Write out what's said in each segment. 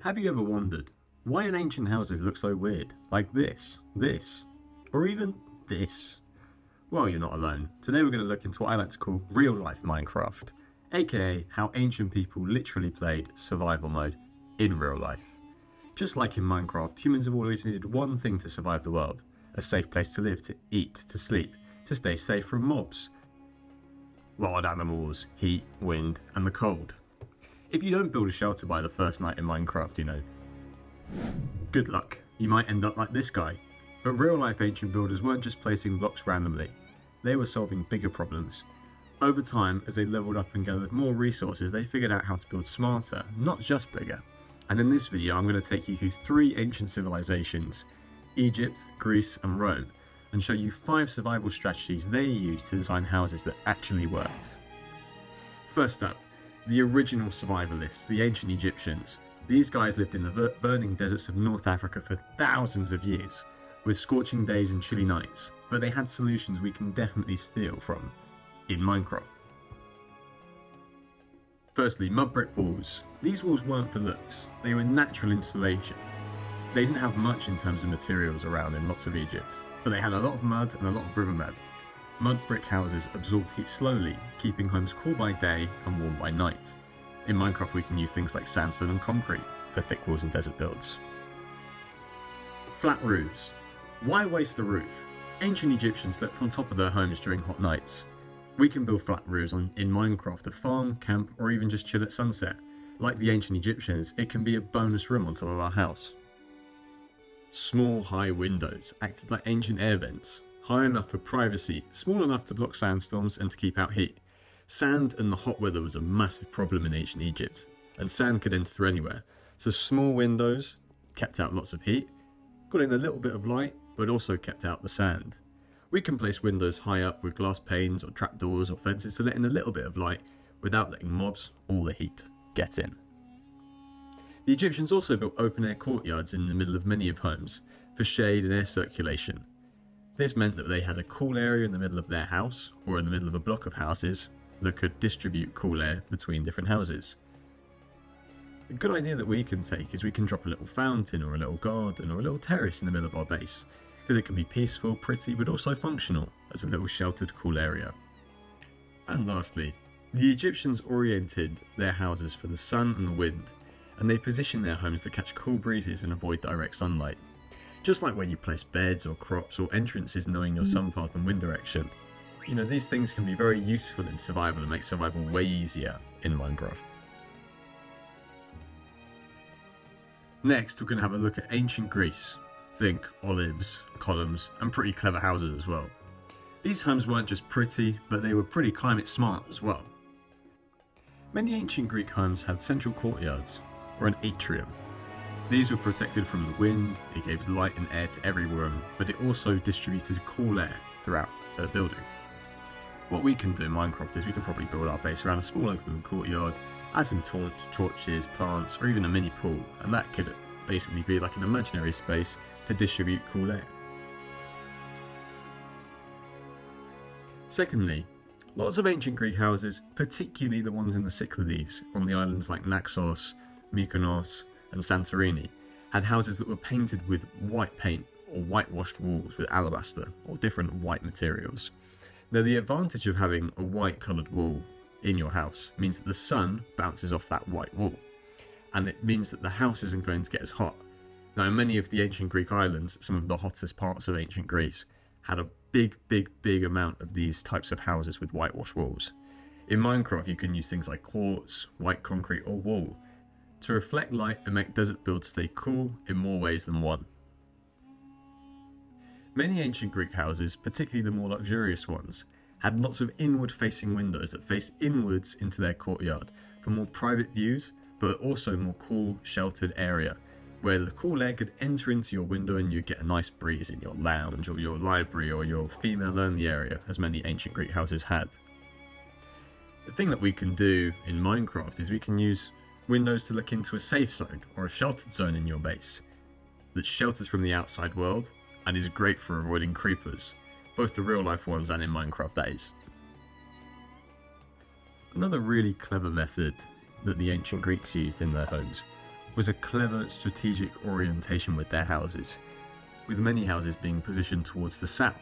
Have you ever wondered why an ancient houses look so weird? Like this, or even this? Well, you're not alone. Today we're going to look into what I like to call real-life Minecraft, aka how ancient people literally played survival mode in real life. Just like in Minecraft, humans have always needed one thing to survive the world: a safe place to live, to eat, to sleep, to stay safe from mobs, wild animals, heat, wind, and the cold. If you don't build a shelter by the first night in Minecraft, good luck. You might end up like this guy. But real-life ancient builders weren't just placing blocks randomly. They were solving bigger problems. Over time, as they leveled up and gathered more resources, they figured out how to build smarter, not just bigger. And in this video, I'm going to take you through 3 ancient civilizations: Egypt, Greece, and Rome, and show you 5 survival strategies they used to design houses that actually worked. First up, the original survivalists, the ancient Egyptians. These guys lived in the burning deserts of North Africa for thousands of years, with scorching days and chilly nights, but they had solutions we can definitely steal from in Minecraft. Firstly, mudbrick walls. These walls weren't for looks, they were natural insulation. They didn't have much in terms of materials around in lots of Egypt, but they had a lot of mud and a lot of river mud. Mud brick houses absorbed heat slowly, keeping homes cool by day and warm by night. In Minecraft we can use things like sandstone and concrete for thick walls and desert builds. Flat roofs. Why waste the roof? Ancient Egyptians slept on top of their homes during hot nights. We can build flat roofs in Minecraft to farm, camp, or even just chill at sunset. Like the ancient Egyptians, it can be a bonus room on top of our house. Small high windows acted like ancient air vents. High enough for privacy, small enough to block sandstorms and to keep out heat. Sand and the hot weather was a massive problem in ancient Egypt, and sand could enter through anywhere, so small windows kept out lots of heat, got in a little bit of light, but also kept out the sand. We can place windows high up with glass panes or trapdoors or fences to let in a little bit of light without letting mobs or the heat get in. The Egyptians also built open-air courtyards in the middle of many of homes for shade and air circulation. This meant that they had a cool area in the middle of their house, or in the middle of a block of houses, that could distribute cool air between different houses. A good idea that we can take is we can drop a little fountain or a little garden or a little terrace in the middle of our base, because it can be peaceful, pretty, but also functional as a little sheltered cool area. And lastly, the Egyptians oriented their houses for the sun and the wind, and they positioned their homes to catch cool breezes and avoid direct sunlight. Just like when you place beds or crops or entrances knowing your sun path and wind direction. These things can be very useful in survival and make survival way easier in Minecraft. Next, we're going to have a look at ancient Greece. Think olives, columns, and pretty clever houses as well. These homes weren't just pretty, but they were pretty climate smart as well. Many ancient Greek homes had central courtyards, or an atrium. These were protected from the wind, it gave light and air to every room, but it also distributed cool air throughout the building. What we can do in Minecraft is we can probably build our base around a small open courtyard, add some torches, plants, or even a mini pool, and that could basically be like an imaginary space to distribute cool air. Secondly, lots of ancient Greek houses, particularly the ones in the Cyclades, on the islands like Naxos, Mykonos, and Santorini, had houses that were painted with white paint or whitewashed walls with alabaster or different white materials. Now, the advantage of having a white coloured wall in your house means that the sun bounces off that white wall, and it means that the house isn't going to get as hot. Now, in many of the ancient Greek islands, some of the hottest parts of ancient Greece had a big amount of these types of houses with whitewashed walls. In Minecraft, you can use things like quartz, white concrete, or wool to reflect light and make desert builds stay cool in more ways than one. Many ancient Greek houses, particularly the more luxurious ones, had lots of inward-facing windows that faced inwards into their courtyard for more private views, but also more cool, sheltered area, where the cool air could enter into your window and you'd get a nice breeze in your lounge or your library or your female-only area, as many ancient Greek houses had. The thing that we can do in Minecraft is we can use windows to look into a safe zone or a sheltered zone in your base that shelters from the outside world and is great for avoiding creepers, both the real life ones and in Minecraft, that is. Another really clever method that the ancient Greeks used in their homes was a clever strategic orientation with their houses, with many houses being positioned towards the south.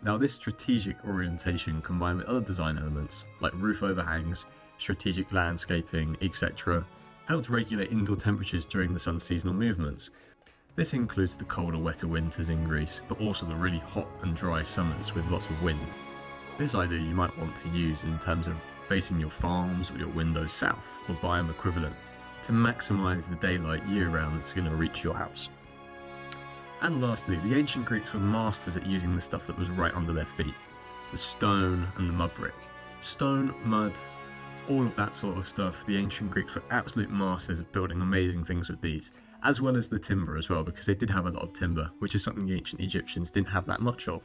Now, this strategic orientation combined with other design elements like roof overhangs, strategic landscaping, etc., helped regulate indoor temperatures during the sun's seasonal movements. This includes the colder, wetter winters in Greece, but also the really hot and dry summers with lots of wind. This idea you might want to use in terms of facing your farms or your windows south, or biome equivalent, to maximise the daylight year-round that's going to reach your house. And lastly, the ancient Greeks were masters at using the stuff that was right under their feet. The stone and the mud brick. Stone, mud, all of that sort of stuff, the ancient Greeks were absolute masters at building amazing things with these, as well as the timber as well, because they did have a lot of timber, which is something the ancient Egyptians didn't have that much of.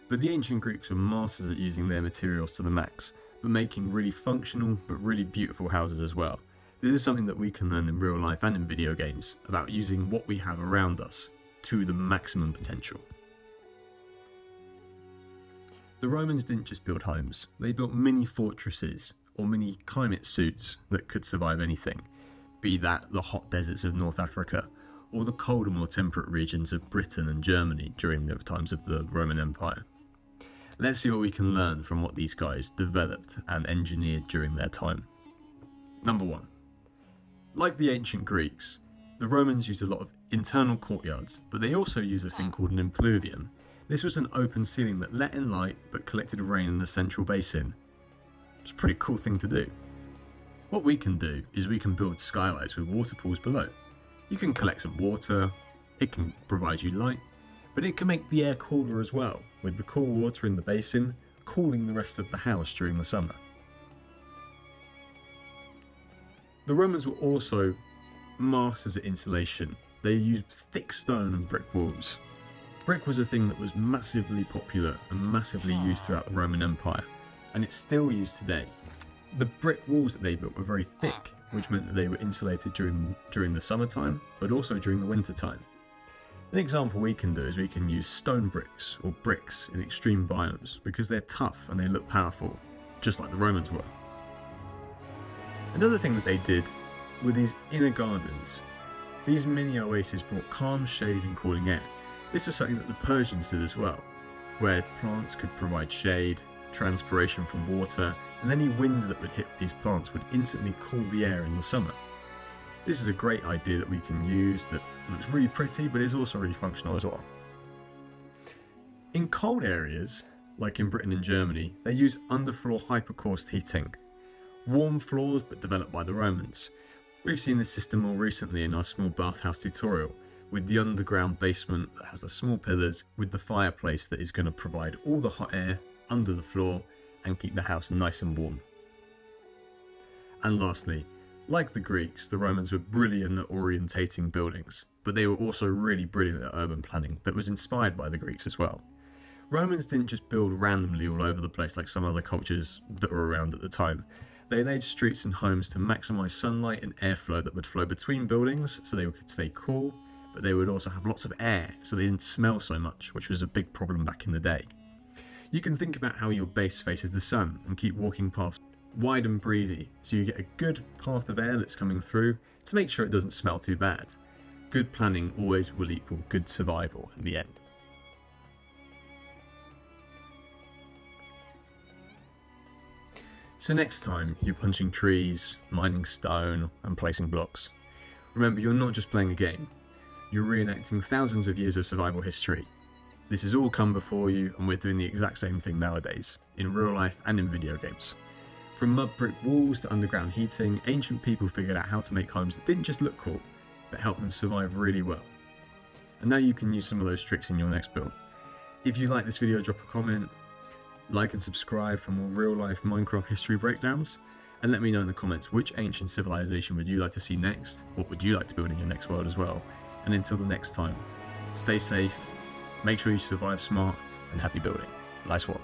But the ancient Greeks were masters at using their materials to the max, but making really functional but really beautiful houses as well. This is something that we can learn in real life and in video games, about using what we have around us to the maximum potential. The Romans didn't just build homes, they built mini fortresses or mini climate suits that could survive anything, be that the hot deserts of North Africa or the colder, more temperate regions of Britain and Germany during the times of the Roman Empire. Let's see what we can learn from what these guys developed and engineered during their time. Number 1. Like the ancient Greeks, the Romans used a lot of internal courtyards, but they also used a thing called an impluvium. This was an open ceiling that let in light but collected rain in the central basin. It's a pretty cool thing to do. What we can do is we can build skylights with water pools below. You can collect some water, it can provide you light, but it can make the air cooler as well, with the cool water in the basin cooling the rest of the house during the summer. The Romans were also masters at insulation. They used thick stone and brick walls. Brick was a thing that was massively popular and massively used throughout the Roman Empire, and it's still used today. The brick walls that they built were very thick, which meant that they were insulated during the summertime, but also during the winter time. An example we can do is we can use stone bricks or bricks in extreme biomes because they're tough and they look powerful, just like the Romans were. Another thing that they did were these inner gardens. These mini oases brought calm shade and cooling air. This was something that the Persians did as well, where plants could provide shade, transpiration from water, and any wind that would hit these plants would instantly cool the air in the summer. This is a great idea that we can use that looks really pretty but is also really functional as well. In cold areas, like in Britain and Germany, they use underfloor hypercaust heating. Warm floors but developed by the Romans. We've seen this system more recently in our small bathhouse tutorial, with the underground basement that has the small pillars with the fireplace that is going to provide all the hot air under the floor and keep the house nice and warm. And lastly, like the Greeks, the Romans were brilliant at orientating buildings, but they were also really brilliant at urban planning that was inspired by the Greeks as well. Romans didn't just build randomly all over the place like some other cultures that were around at the time. They laid streets and homes to maximise sunlight and airflow that would flow between buildings so they could stay cool, but they would also have lots of air so they didn't smell so much, which was a big problem back in the day. You can think about how your base faces the sun and keep walking past wide and breezy so you get a good path of air that's coming through to make sure it doesn't smell too bad. Good planning always will equal good survival in the end. So next time you're punching trees, mining stone and placing blocks, remember you're not just playing a game, you're reenacting thousands of years of survival history. This has all come before you and we're doing the exact same thing nowadays, in real life and in video games. From mud brick walls to underground heating, ancient people figured out how to make homes that didn't just look cool, but helped them survive really well. And now you can use some of those tricks in your next build. If you like this video, drop a comment, like and subscribe for more real life Minecraft history breakdowns, and let me know in the comments which ancient civilization would you like to see next, what would you like to build in your next world as well. And until the next time, stay safe, make sure you survive smart, and happy building. Nice one.